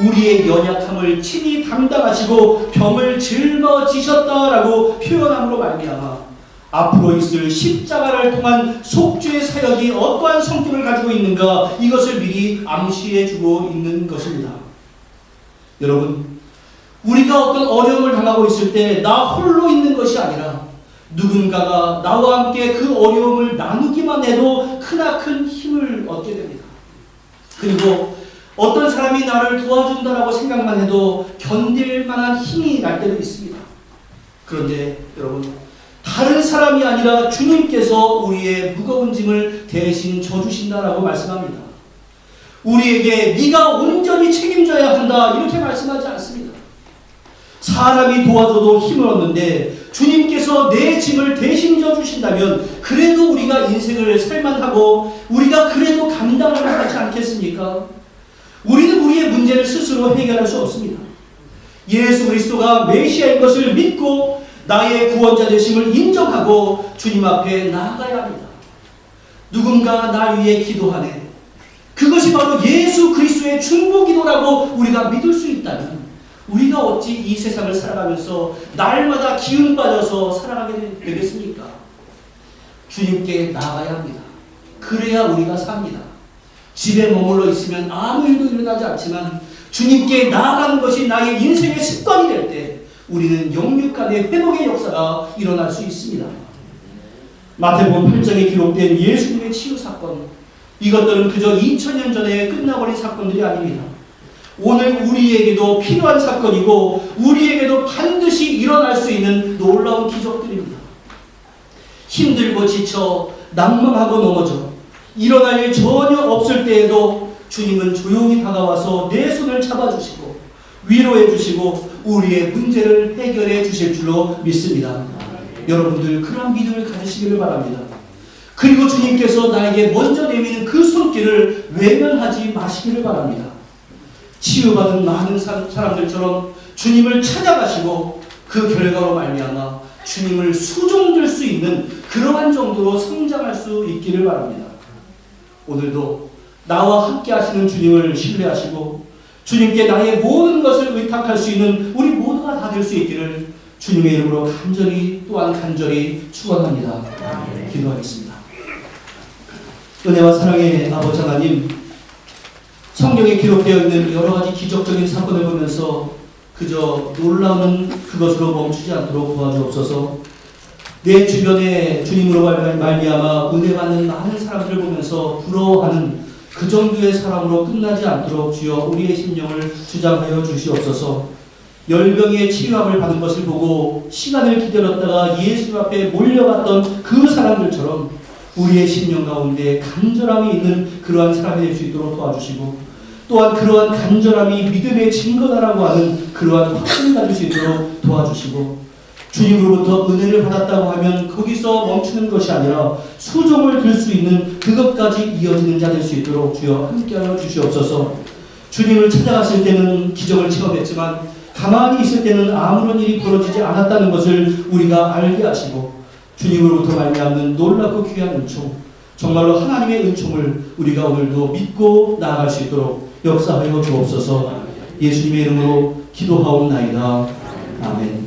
우리의 연약함을 친히 담당하시고 병을 짊어지셨다라고 표현함으로 말미암아 앞으로 있을 십자가를 통한 속죄의 사역이 어떠한 성격을 가지고 있는가 이것을 미리 암시해주고 있는 것입니다. 여러분, 우리가 어떤 어려움을 당하고 있을 때 나 홀로 있는 것이 아니라 누군가가 나와 함께 그 어려움을 나누기만 해도 크나큰 힘을 얻게 됩니다. 그리고 어떤 사람이 나를 도와준다라고 생각만 해도 견딜 만한 힘이 날 때도 있습니다. 그런데 여러분, 다른 사람이 아니라 주님께서 우리의 무거운 짐을 대신 져주신다라고 말씀합니다. 우리에게 네가 온전히 책임져야 한다 이렇게 말씀하지 않습니다. 사람이 도와줘도 힘을 얻는데 주님께서 내 짐을 대신 져주신다면 그래도 우리가 인생을 살만하고 우리가 그래도 감당을 하지 않겠습니까? 우리는 우리의 문제를 스스로 해결할 수 없습니다. 예수 그리스도가 메시아인 것을 믿고 나의 구원자 되심을 인정하고 주님 앞에 나아가야 합니다. 누군가 나 위해 기도하네. 그것이 바로 예수 그리스도의 중보기도라고 우리가 믿을 수 있다면 우리가 어찌 이 세상을 살아가면서 날마다 기운 빠져서 살아가게 되겠습니까? 주님께 나아가야 합니다. 그래야 우리가 삽니다. 집에 머물러 있으면 아무 일도 일어나지 않지만 주님께 나아가는 것이 나의 인생의 습관이 될 때 우리는 영육간의 회복의 역사가 일어날 수 있습니다. 마태복음 8장에 기록된 예수님의 치유 사건, 이것들은 그저 2000년 전에 끝나버린 사건들이 아닙니다. 오늘 우리에게도 필요한 사건이고 우리에게도 반드시 일어날 수 있는 놀라운 기적들입니다. 힘들고 지쳐 낭망하고 넘어져 일어날 일 전혀 없을 때에도 주님은 조용히 다가와서 내 손을 잡아주시고 위로해 주시고 우리의 문제를 해결해 주실 줄로 믿습니다. 여러분들 그런 믿음을 가지시기를 바랍니다. 그리고 주님께서 나에게 먼저 내미는 그 손길을 외면하지 마시기를 바랍니다. 치유받은 많은 사람들처럼 주님을 찾아가시고 그 결과로 말미암아 주님을 수종들 수 있는 그러한 정도로 성장할 수 있기를 바랍니다. 오늘도 나와 함께 하시는 주님을 신뢰하시고 주님께 나의 모든 것을 의탁할 수 있는 우리 모두가 다 될 수 있기를 주님의 이름으로 간절히 축원합니다. 기도하겠습니다. 은혜와 사랑의 아버지 하나님, 성경에 기록되어 있는 여러 가지 기적적인 사건을 보면서 그저 놀라운 그것으로 멈추지 않도록 도와주옵소서. 내 주변에 주님으로 말미암아 은혜 받는 많은 사람들을 보면서 부러워하는 그 정도의 사람으로 끝나지 않도록 주여 우리의 심령을 주장하여 주시옵소서. 열병의 치유함을 받은 것을 보고 시간을 기다렸다가 예수 앞에 몰려갔던 그 사람들처럼 우리의 심령 가운데 간절함이 있는 그러한 사람이 될 수 있도록 도와주시고, 또한 그러한 간절함이 믿음의 증거다라고 하는 그러한 확신을 가질 수 있도록 도와주시고, 주님으로부터 은혜를 받았다고 하면 거기서 멈추는 것이 아니라 수종을 들 수 있는 그것까지 이어지는 자 될 수 있도록 주여 함께하여 주시옵소서. 주님을 찾아갔을 때는 기적을 체험했지만 가만히 있을 때는 아무런 일이 벌어지지 않았다는 것을 우리가 알게 하시고, 주님으로부터 말미암는 놀랍고 귀한 은총, 정말로 하나님의 은총을 우리가 오늘도 믿고 나아갈 수 있도록 역사하여 주옵소서. 예수님의 이름으로 기도하옵나이다. 아멘.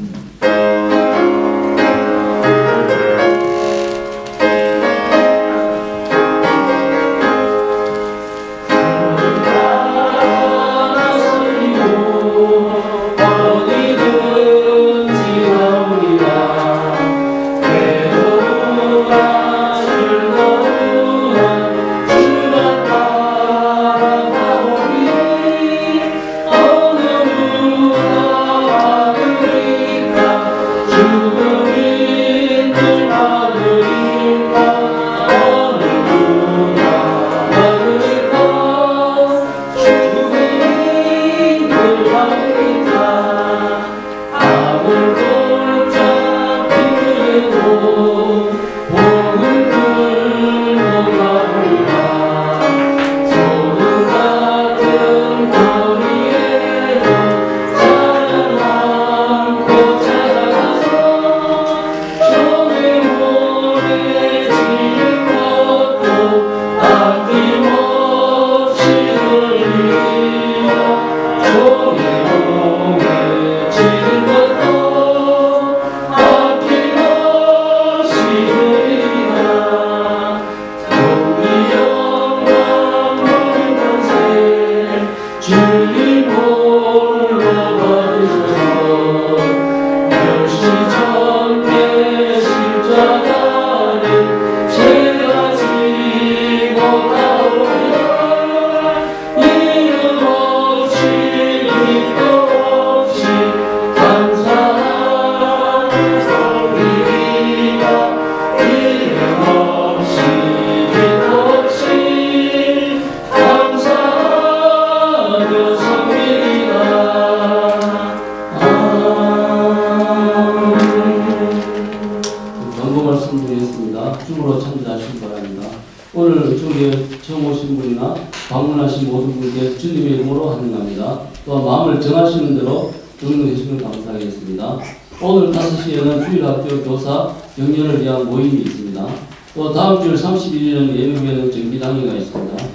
줌으로 참여하시기 바랍니다. 오늘 저기에 처음 오신 분이나 방문하신 모든 분께 주님의 이름으로 환영합니다. 또한 마음을 정하시는 대로 등록해 주시면 감사하겠습니다. 오늘 5시에는 주일학교 교사 경연을 위한 모임이 있습니다. 또 다음 주 31일은 예비후에는 정기당회가 있습니다.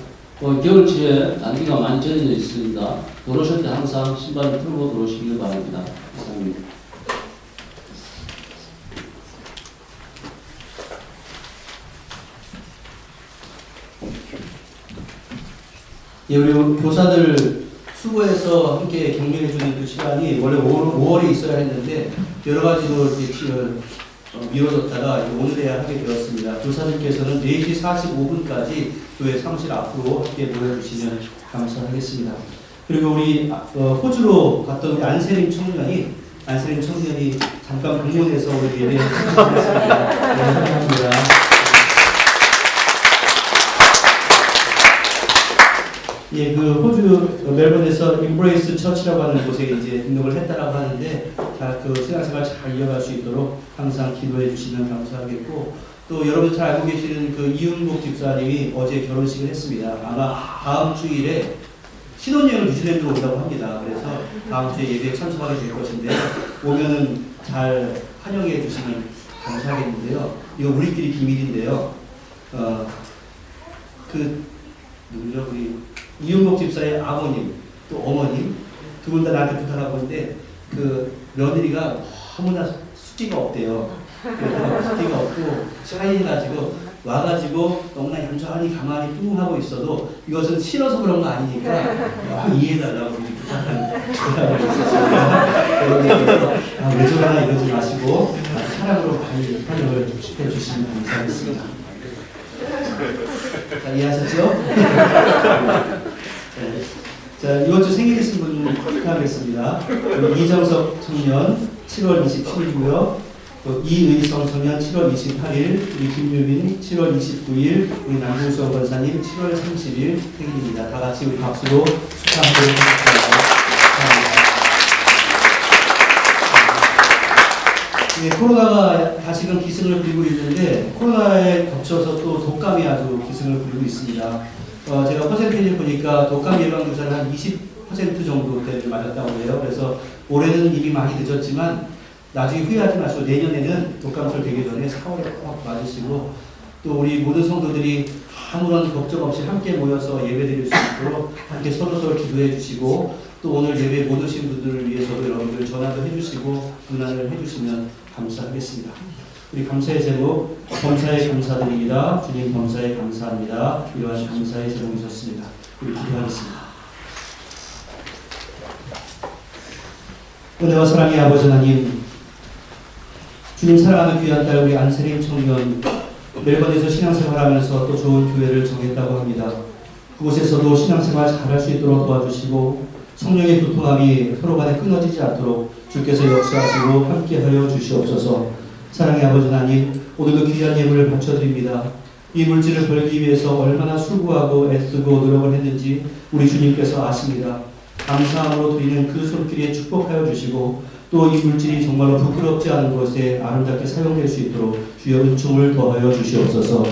또 겨울철에 단기가 많이 전해져 있습니다. 들어오실 때 항상 신발을 풀고 들어오시길 바랍니다. 감사합니다. 예, 우리 교사들 수고해서 함께 격려해주는 그 시간이 원래 5월에 있어야 했는데 여러 가지로 이렇게 미뤄졌다가 오늘에 하게 되었습니다. 교사님께서는 4시 45분까지 교회 사무실 앞으로 함께 모여주시면 감사하겠습니다. 그리고 우리 호주로 갔던 우리 안세림 청년이 잠깐 방문해서 우리 예배에 참여했습니다. 네, 감사합니다. 예, 그 호주 멜번에서 임브레이스 처치라고 하는 곳에 이제 등록을 했다라고 하는데, 그 신앙생활 잘 이어갈 수 있도록 항상 기도해 주시면 감사하겠고, 또 여러분 잘 알고 계시는 그 이윤복 집사님이 어제 결혼식을 했습니다. 아마 다음 주일에 신혼여행을 뉴질랜드로 온다고 합니다. 그래서 다음 주에 예배에 참석하게 될 것인데 오면은 잘 환영해 주시면 감사하겠는데요. 이거 우리끼리 비밀인데요. 그 누구죠? 우리 이윤복 집사의 아버님 또 어머님 두 분 다 나한테 부탁하고 있는데 그 며느리가 너무나 숫기가 없대요. 그래서 숫기가 없고 차이해가지고 와가지고 너무나 얌전히 가만히 뚱 하고 있어도 이것은 싫어서 그런 거 아니니까 이해해달라고 부탁하는 대답을 있었습니다. 왜 저러나 이러지 마시고 사랑으로 많이 활용을 해주시면 감사하겠습니다. 자, 이해하셨죠? 네. 자, 이번 주 생일이신 분 축하하겠습니다. 이정석 청년 7월 27일이고요. 또 이의성 청년 7월 28일, 우리 김유빈 7월 29일, 우리 남궁수원 권사님 7월 30일 생일입니다. 다 같이 우리 박수로 축하하도록 하겠습니다. 네, 코로나가 다시금 기승을 부리고 있는데 코로나에 겹쳐서 또 독감이 아주 기승을 부리고 있습니다. 제가 퍼센테이지 보니까 독감 예방 주사를 한 20% 정도 때를 맞았다고 해요. 그래서 올해는 이미 많이 늦었지만 나중에 후회하지 마시고 내년에는 독감술 되기 전에 4월에 꼭 맞으시고 또 우리 모든 성도들이 아무런 걱정 없이 함께 모여서 예배드릴 수 있도록 함께 서로서로 기도해 주시고 또 오늘 예배 못 오신 분들을 위해서도 여러분들 전화도 해주시고 문안을 해주시면 감사하겠습니다. 우리 감사의 제목 범사에 감사드립니다. 주님 범사에 감사합니다. 이러한 감사의 제목이셨습니다. 우리 기도하겠습니다. 은혜와 사랑의 아버지 하나님, 주님 사랑하는 귀한 딸 우리 안세림 청년 멜번에서 신앙생활하면서 또 좋은 교회를 정했다고 합니다. 그곳에서도 신앙생활 잘할 수 있도록 도와주시고 성령의 교통함이 서로 간에 끊어지지 않도록 주께서 역사하시고 함께하여 주시옵소서. 사랑의 아버지 하나님, 오늘도 귀한 예물을 바쳐드립니다. 이 물질을 벌기 위해서 얼마나 수고하고 애쓰고 노력을 했는지 우리 주님께서 아십니다. 감사함으로 드리는 그 손길에 축복하여 주시고 또 이 물질이 정말로 부끄럽지 않은 곳에 아름답게 사용될 수 있도록 주여 은총을 더하여 주시옵소서.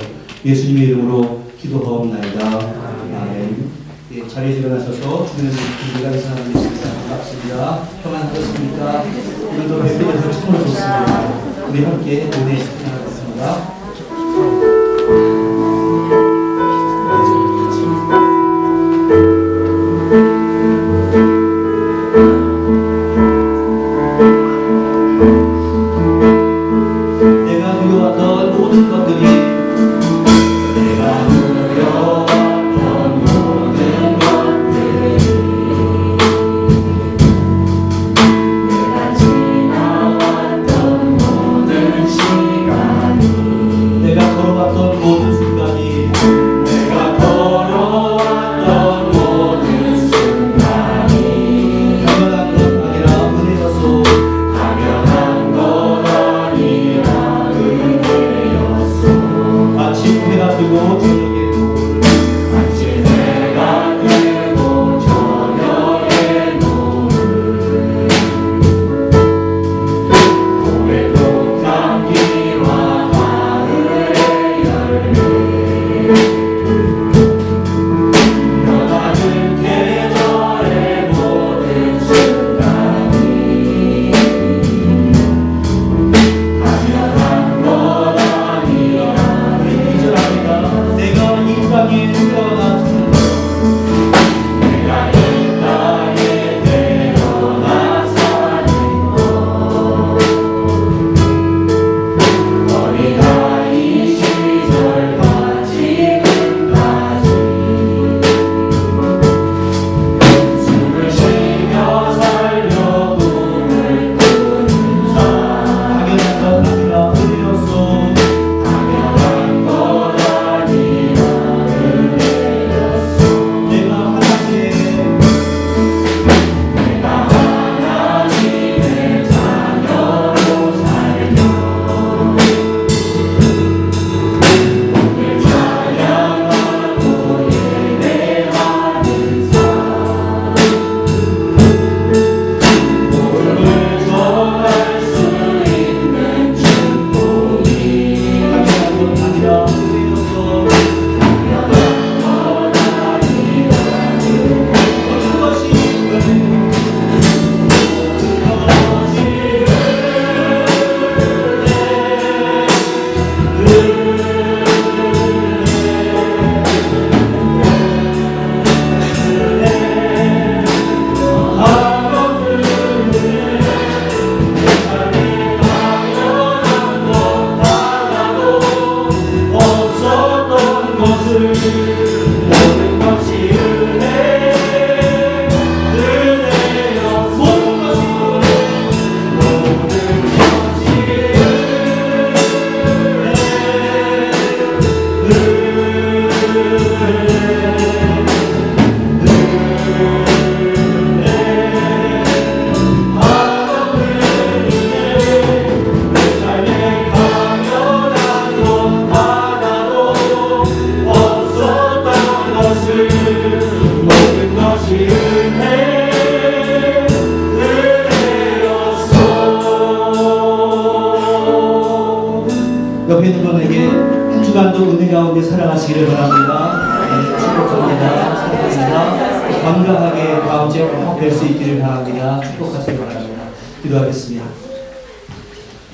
예수님의 이름으로 기도하옵나이다. 아멘. 예, 자리에 일어나셔서 주님의 기도가 이상하겠습니다. 반갑습니다. 평안하셨습니까? 오늘도 뵙게 참으로 좋습니다. 우리 함께 은혜 시간하겠습니다. 지나왔던 모든 시간이 옆에 있는 분에게 한 주간도 은혜 가운데 살아가시기를 바랍니다. 네, 축복합니다. 사랑합니다. 건강하게 다음 주에 꼭 뵐 수 있기를 바랍니다. 축복하시기 바랍니다. 기도하겠습니다.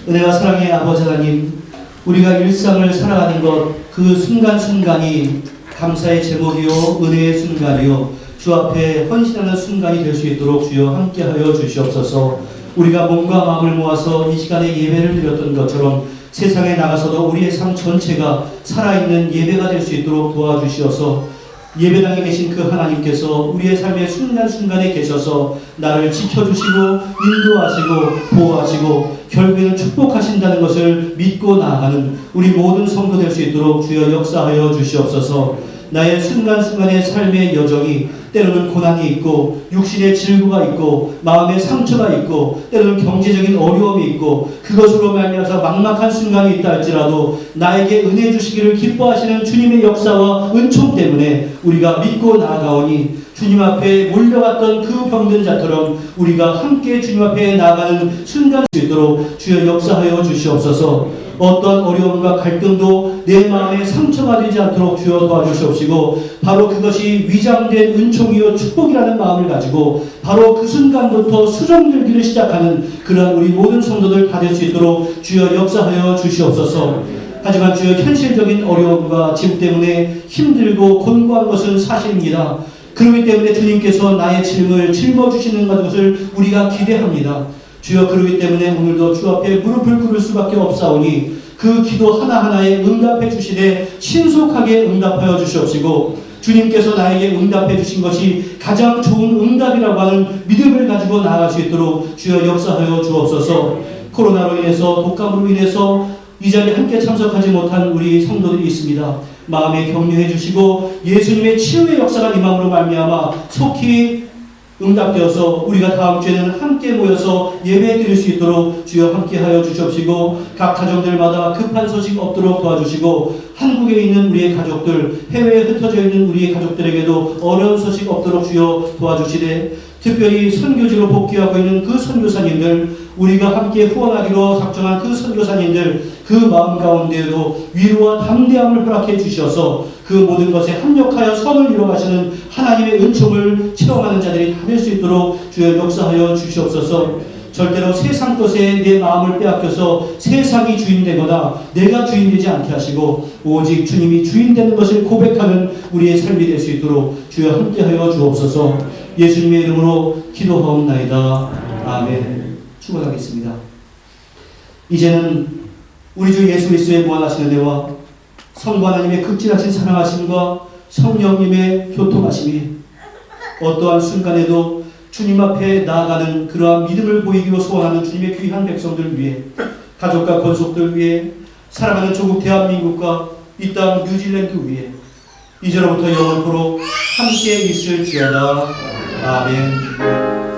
은혜와 사랑의 아버지 하나님, 우리가 일상을 살아가는 것 그 순간순간이 감사의 제목이요 은혜의 순간이요 주 앞에 헌신하는 순간이 될 수 있도록 주여 함께하여 주시옵소서. 우리가 몸과 마음을 모아서 이 시간에 예배를 드렸던 것처럼 세상에 나가서도 우리의 삶 전체가 살아있는 예배가 될 수 있도록 도와주시어서 예배당에 계신 그 하나님께서 우리의 삶의 순간순간에 계셔서 나를 지켜주시고 인도하시고 보호하시고 결국에는 축복하신다는 것을 믿고 나아가는 우리 모든 성도 될 수 있도록 주여 역사하여 주시옵소서. 나의 순간순간의 삶의 여정이 때로는 고난이 있고 육신의 질구가 있고 마음의 상처가 있고 때로는 경제적인 어려움이 있고 그것으로 말미암아서 막막한 순간이 있다 할지라도 나에게 은혜 주시기를 기뻐하시는 주님의 역사와 은총 때문에 우리가 믿고 나아가오니 주님 앞에 몰려갔던 그 병든 자처럼 우리가 함께 주님 앞에 나아가는 순간이 있도록 주여 역사하여 주시옵소서. 어떤 어려움과 갈등도 내 마음에 상처가 되지 않도록 주여 도와주시옵시고 바로 그것이 위장된 은총이요 축복이라는 마음을 가지고 바로 그 순간부터 수정들기를 시작하는 그러한 우리 모든 성도들 다 될 수 있도록 주여 역사하여 주시옵소서. 하지만 주여 현실적인 어려움과 짐 때문에 힘들고 곤고한 것은 사실입니다. 그렇기 때문에 주님께서 나의 짐을 짊어주시는 것을 우리가 기대합니다. 주여 그러기 때문에 오늘도 주 앞에 무릎을 꿇을 수밖에 없사오니 그 기도 하나하나에 응답해 주시되 신속하게 응답하여 주시옵시고 주님께서 나에게 응답해 주신 것이 가장 좋은 응답이라고 하는 믿음을 가지고 나아갈 수 있도록 주여 역사하여 주옵소서. 코로나로 인해서 독감으로 인해서 이 자리에 함께 참석하지 못한 우리 성도들이 있습니다. 마음에 격려해 주시고 예수님의 치유의 역사가 임함으로 말미암아 속히 응답되어서 우리가 다음 주에는 함께 모여서 예배 드릴 수 있도록 주여 함께하여 주시옵시고 각 가정들마다 급한 소식 없도록 도와주시고 한국에 있는 우리의 가족들 해외에 흩어져 있는 우리의 가족들에게도 어려운 소식 없도록 주여 도와주시되 특별히 선교지로 복귀하고 있는 그 선교사님들 우리가 함께 후원하기로 작정한 그 선교사님들 그 마음 가운데에도 위로와 담대함을 허락해 주셔서 그 모든 것에 합력하여 선을 이루어가시는 하나님의 은총을 체험하는 자들이 다 될 수 있도록 주여 역사하여 주시옵소서. 절대로 세상 것에 내 마음을 빼앗겨서 세상이 주인되거나 내가 주인되지 않게 하시고 오직 주님이 주인되는 것을 고백하는 우리의 삶이 될 수 있도록 주여 함께하여 주옵소서. 예수님의 이름으로 기도하옵나이다. 아멘. 축원하겠습니다. 이제는 우리 주 예수 그리스도의 무한하신 은혜와 성부 하나님의 극진하신 사랑하심과 성령님의 교통하심이 어떠한 순간에도 주님 앞에 나아가는 그러한 믿음을 보이기로 소원하는 주님의 귀한 백성들 위해 가족과 권속들 위해 사랑하는 조국 대한민국과 이 땅 뉴질랜드 위해 이제로부터 영원토록 함께 있을지어다. 아멘.